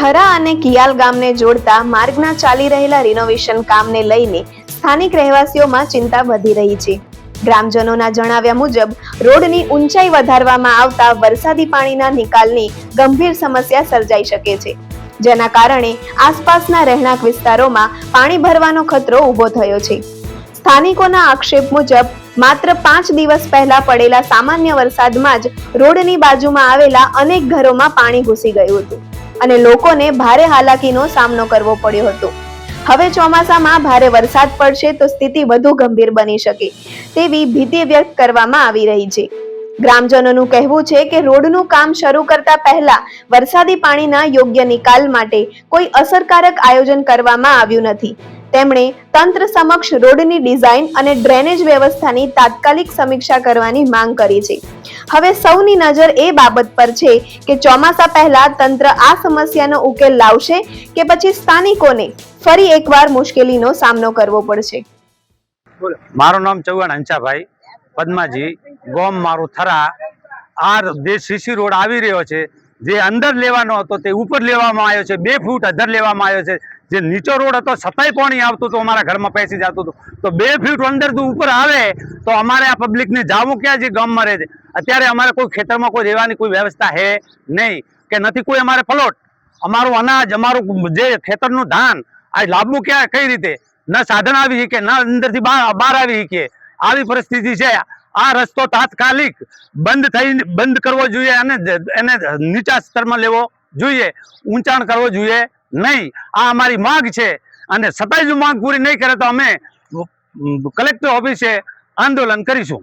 થરા અને કિયાલ ગામને જોડતા માર્ગના ચાલી રહેલા રિનોવેશન કામને લઈને સ્થાનિક રહેવાસીઓમાં ચિંતા વધી રહી છે. ગ્રામજનોના જણાવ્યા મુજબ રોડની ઊંચાઈ વધારવામાં આવતા વરસાદી પાણીના નિકાલની ગંભીર સમસ્યા સર્જાઈ શકે છે, જેના કારણે આસપાસના રહેણાંક વિસ્તારોમાં પાણી ભરવાનો ખતરો ઊભો થયો છે. સ્થાનિકોના આક્ષેપ મુજબ માત્ર 5 દિવસ પહેલા પડેલા સામાન્ય વરસાદમાં જ રોડની બાજુમાં આવેલા અનેક ઘરોમાં પાણી ઘૂસી ગયું હતું અને લોકોને ભારે હાલાકીનો સામનો કરવો પડ્યો હતો. હવે ચોમાસામાં ભારે વરસાદ પડશે તો સ્થિતિ વધુ ગંભીર બની શકે તેવી ભીતિ વ્યક્ત કરવામાં આવી રહી છે. ગ્રામજનોનું કહેવું છે કે રોડનું કામ શરૂ કરતા પહેલા વરસાદી પાણીના યોગ્ય નિકાલ માટે કોઈ અસરકારક આયોજન કરવામાં આવ્યું નથી. તેમણે તંત્ર સમક્ષ રોડની ડિઝાઇન અને ડ્રેનેજ વ્યવસ્થાની તાત્કાલિક સમીક્ષા કરવાની માંગ કરી છે. હવે સૌની નજર એ બાબત પર છે કે ચોમાસા પહેલા તંત્ર આ સમસ્યાનો ઉકેલ લાવશે કે પછી સ્થાનિકોને ફરી એકવાર મુશ્કેલીનો સામનો કરવો પડશે. મારું નામ ચૌહાણ હંસાભાઈ પદ્માજી, ગોમ મારું થરા. આ જે સીસી રોડ આવી રહ્યો છે, જે અંદર લેવાનો હતો તે ઉપર લેવામાં આવ્યો છે, 2 ફૂટ અધર લેવામાં આવ્યો છે. જે નીચો રોડ હતો છતાંય પાણી આવતું હતું, અમારા ઘરમાં પેસી જતું હતું. તો 2 ફૂટ અંદર ઉપર આવે તો અમારે આ પબ્લિકને જાવું ક્યાં, જે ગામમાં રહે છે. અત્યારે અમારે કોઈ ખેતરમાં કોઈ રહેવાની કોઈ વ્યવસ્થા હે નહીં, કે નથી કોઈ અમારે પ્લોટ. અમારું અનાજ, અમારું જે ખેતરનું ધાન આ લાવવું ક્યાં, કઈ રીતે? ન સાધન આવી શકે, ન અંદરથી બહાર આવી શકે, આવી પરિસ્થિતિ છે. આ રસ્તો તાત્કાલિક બંધ કરવો જોઈએ અને એને નીચા સ્તરમાં લેવો જોઈએ, ઊંચાણ કરવો જોઈએ નહીં. આ અમારી માંગ છે અને છતાંય જો માંગ પૂરી નહીં કરે તો અમે કલેક્ટર ઓફિસે આંદોલન કરીશું.